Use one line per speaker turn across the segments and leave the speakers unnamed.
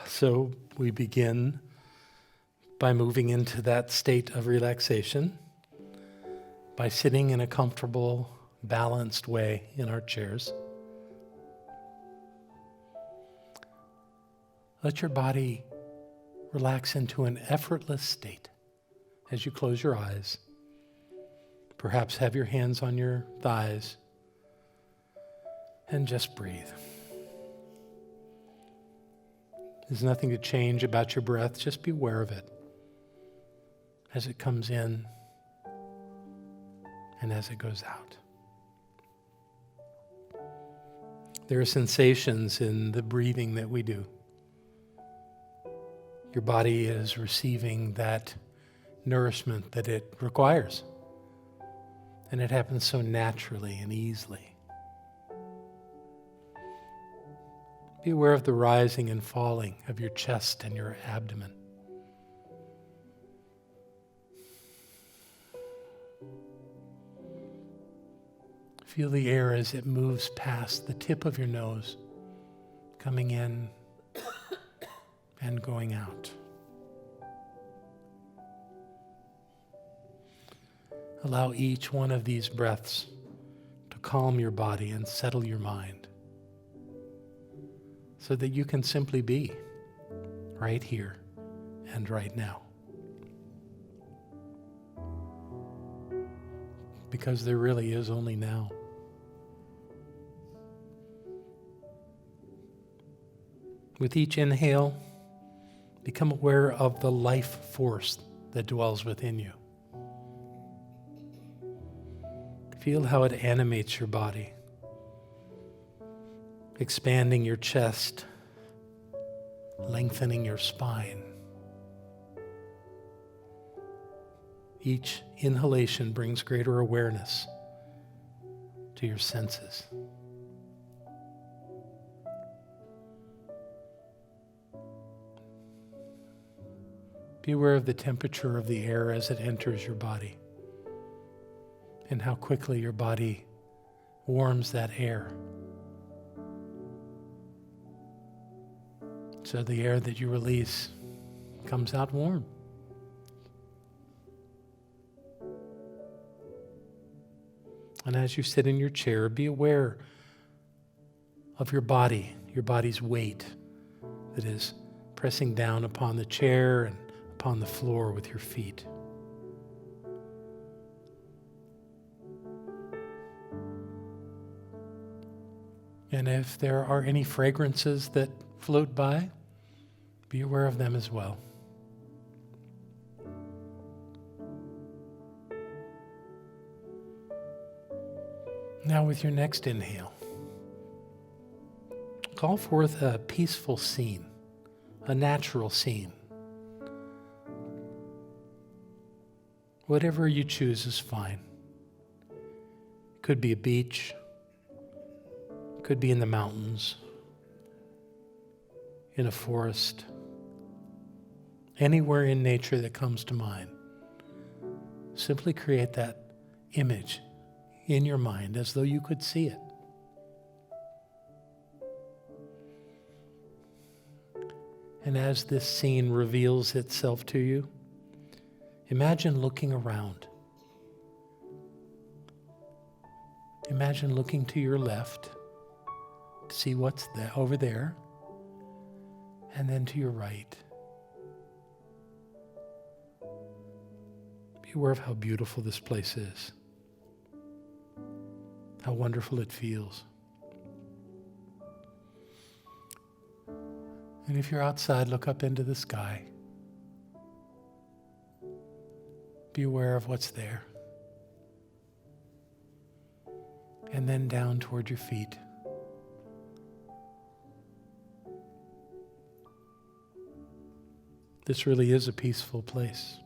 So we begin by moving into that state of relaxation by sitting in a comfortable, balanced way in our chairs. Let your body relax into an effortless state as you close your eyes. Perhaps have your hands on your thighs and just breathe. There's nothing to change about your breath. Just be aware of it as it comes in and as it goes out. There are sensations in the breathing that we do. Your body is receiving that nourishment that it requires. And it happens so naturally and easily. Be aware of the rising and falling of your chest and your abdomen. Feel the air as it moves past the tip of your nose, coming in and going out. Allow each one of these breaths to calm your body and settle your mind so that you can simply be right here and right now. Because there really is only now. With each inhale, become aware of the life force that dwells within you. Feel how it animates your body, expanding your chest, lengthening your spine. Each inhalation brings greater awareness to your senses. Be aware of the temperature of the air as it enters your body and how quickly your body warms that air. So the air that you release comes out warm. And as you sit in your chair, be aware of your body's weight that is pressing down upon the chair and upon the floor with your feet. And if there are any fragrances that float by, be aware of them as well. Now with your next inhale, call forth a peaceful scene, a natural scene. Whatever you choose is fine. It could be a beach, could be in the mountains, in a forest, anywhere in nature that comes to mind. Simply create that image in your mind as though you could see it. And as this scene reveals itself to you, imagine looking around. Imagine looking to your left to see what's there, over there, and then to your right. Be aware of how beautiful this place is, how wonderful it feels. And if you're outside, look up into the sky. Be aware of what's there. And then down toward your feet. This really is a peaceful place.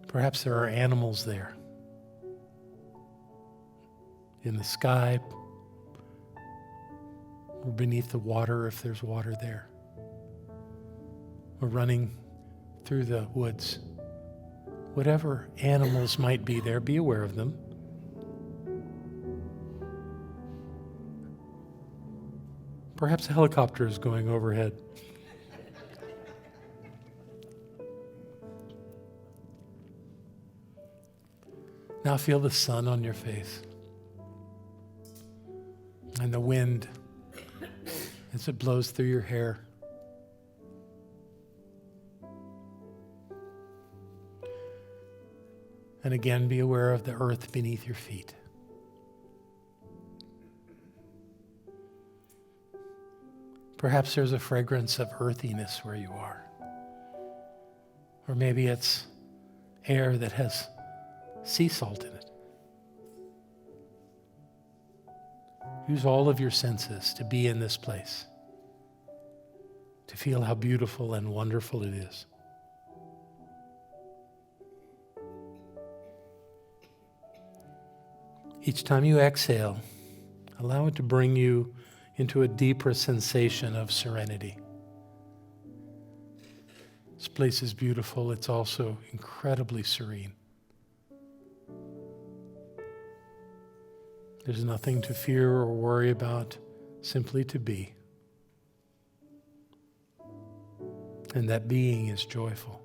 Perhaps there are animals there. In the sky, or beneath the water if there's water there. Or running through the woods. Whatever animals might be there, be aware of them. Perhaps a helicopter is going overhead. Now feel the sun on your face and the wind as it blows through your hair. And again, be aware of the earth beneath your feet. Perhaps there's a fragrance of earthiness where you are. Or maybe it's air that has sea salt in it. Use all of your senses to be in this place, to feel how beautiful and wonderful it is. Each time you exhale, allow it to bring you into a deeper sensation of serenity. This place is beautiful. It's also incredibly serene. There's nothing to fear or worry about, simply to be. And that being is joyful.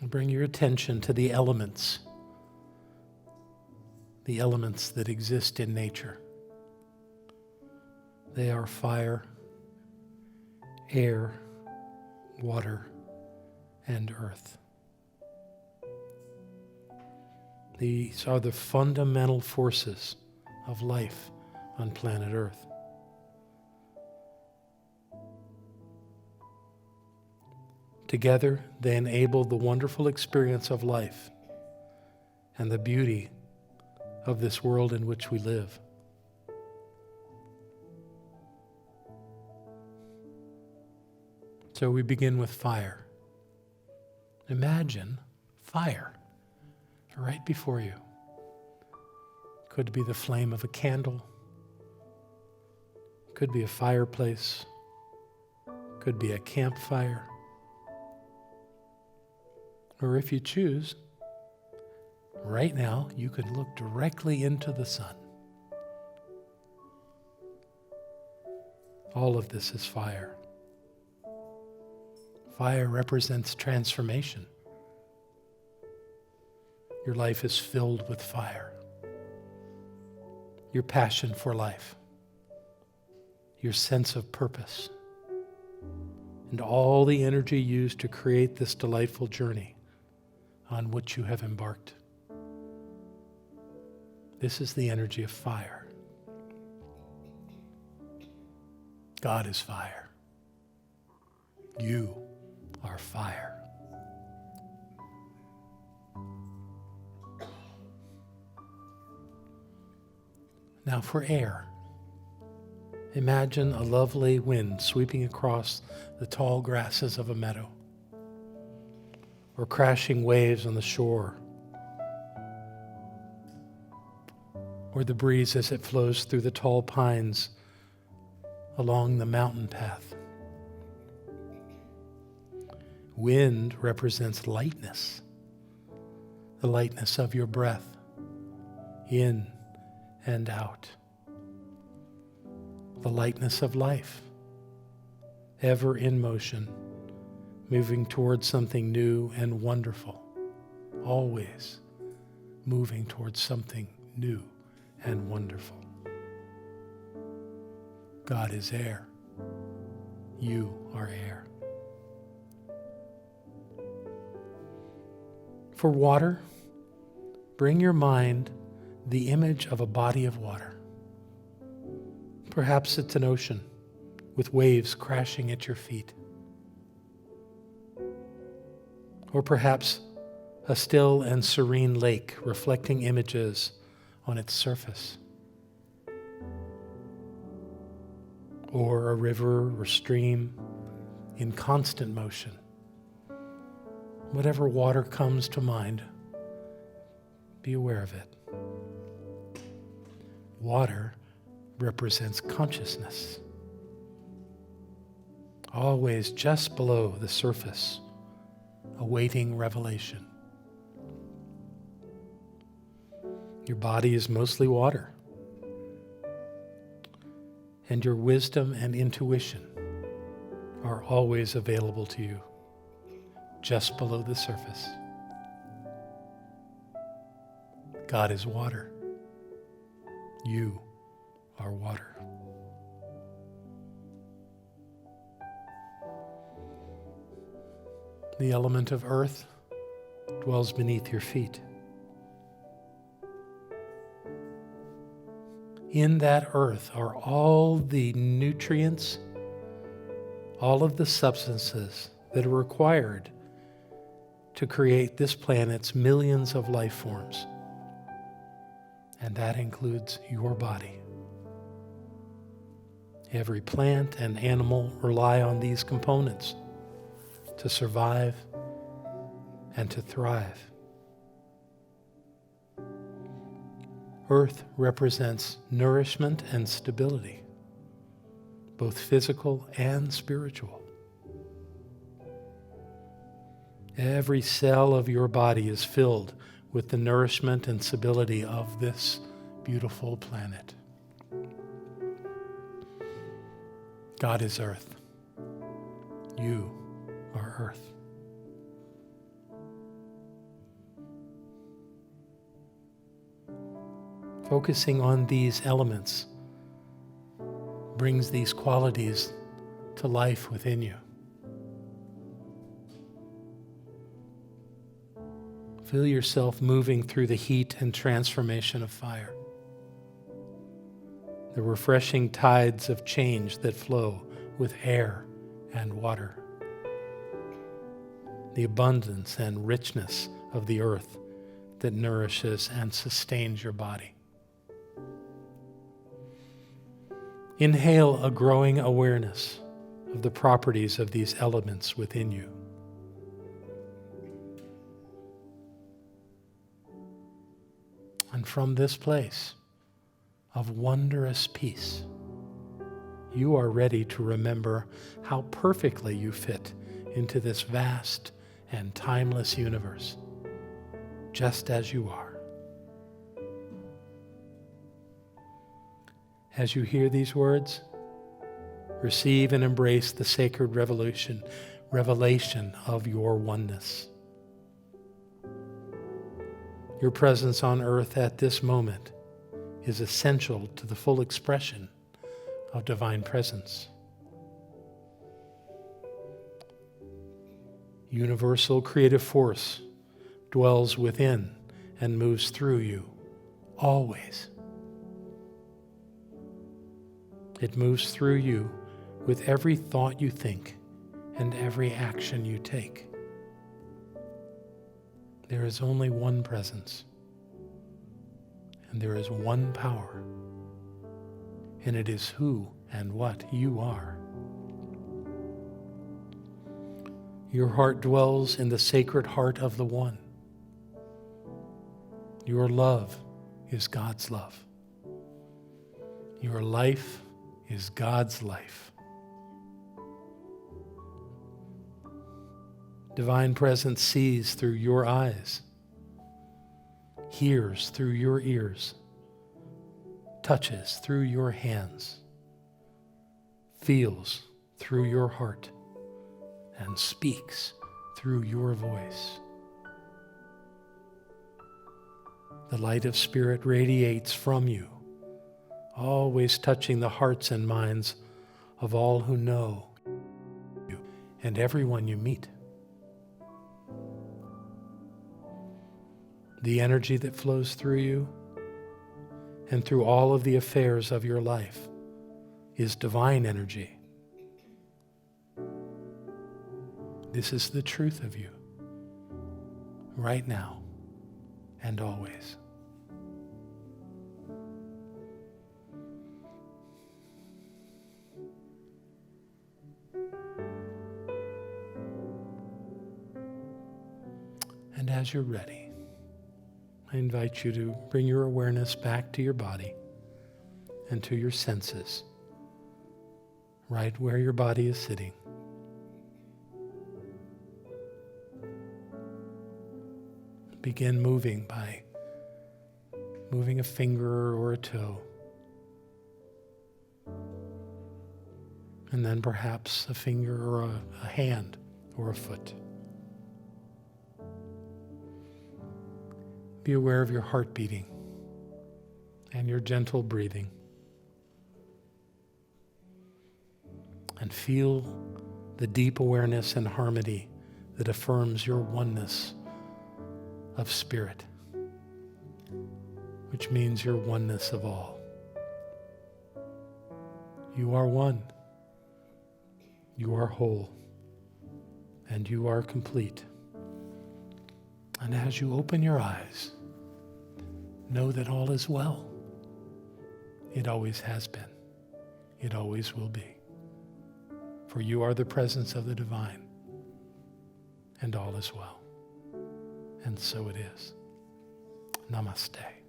And bring your attention to the elements that exist in nature. They are fire, air, water, and earth. These are the fundamental forces of life on planet Earth. Together, they enable the wonderful experience of life and the beauty of this world in which we live. So we begin with fire. Imagine fire right before you. Could be the flame of a candle. Could be a fireplace. Could be a campfire. Or if you choose, right now, you could look directly into the sun. All of this is fire. Fire represents transformation. Your life is filled with fire. Your passion for life. Your sense of purpose. And all the energy used to create this delightful journey on which you have embarked. This is the energy of fire. God is fire. You are fire. Now for air. Imagine a lovely wind sweeping across the tall grasses of a meadow, or crashing waves on the shore, or the breeze as it flows through the tall pines along the mountain path. Wind represents lightness, the lightness of your breath, in and out. The lightness of life, ever in motion, moving towards something new and wonderful, always moving towards something new and wonderful. God is air. You are air. For water, bring your mind the image of a body of water. Perhaps it's an ocean with waves crashing at your feet. Or perhaps a still and serene lake reflecting images on its surface. Or a river or stream in constant motion. Whatever water comes to mind, be aware of it. Water represents consciousness. always just below the surface, awaiting revelation. Your body is mostly water, and your wisdom and intuition are always available to you, just below the surface. God is water. You are water. The element of earth dwells beneath your feet. In that earth are all the nutrients, all of the substances that are required to create this planet's millions of life forms. And that includes your body. Every plant and animal rely on these components to survive and to thrive. Earth represents nourishment and stability, both physical and spiritual. Every cell of your body is filled with the nourishment and stability of this beautiful planet. God is earth. You are earth. Focusing on these elements brings these qualities to life within you. Feel yourself moving through the heat and transformation of fire. The refreshing tides of change that flow with air and water. The abundance and richness of the earth that nourishes and sustains your body. Inhale a growing awareness of the properties of these elements within you. And from this place of wondrous peace, you are ready to remember how perfectly you fit into this vast and timeless universe, just as you are. As you hear these words, receive and embrace the sacred revelation of your oneness. Your presence on earth at this moment is essential to the full expression of divine presence. Universal creative force dwells within and moves through you, always. It moves through you with every thought you think and every action you take. There is only one presence, and there is one power, and it is who and what you are. Your heart dwells in the sacred heart of the One. Your love is God's love. Your life is God's life. Divine presence sees through your eyes, hears through your ears, touches through your hands, feels through your heart, and speaks through your voice. The light of Spirit radiates from you, always touching the hearts and minds of all who know you and everyone you meet. The energy that flows through you and through all of the affairs of your life is divine energy. This is the truth of you, right now and always. And as you're ready, I invite you to bring your awareness back to your body and to your senses, right where your body is sitting. begin moving by moving a finger or a toe. And then perhaps a finger or a hand or a foot. Be aware of your heart beating and your gentle breathing. And feel the deep awareness and harmony that affirms your oneness of spirit, which means your oneness of all. You are one. You are whole. And you are complete. And as you open your eyes, know that all is well. It always has been. It always will be. For you are the presence of the divine. And all is well. And so it is. Namaste.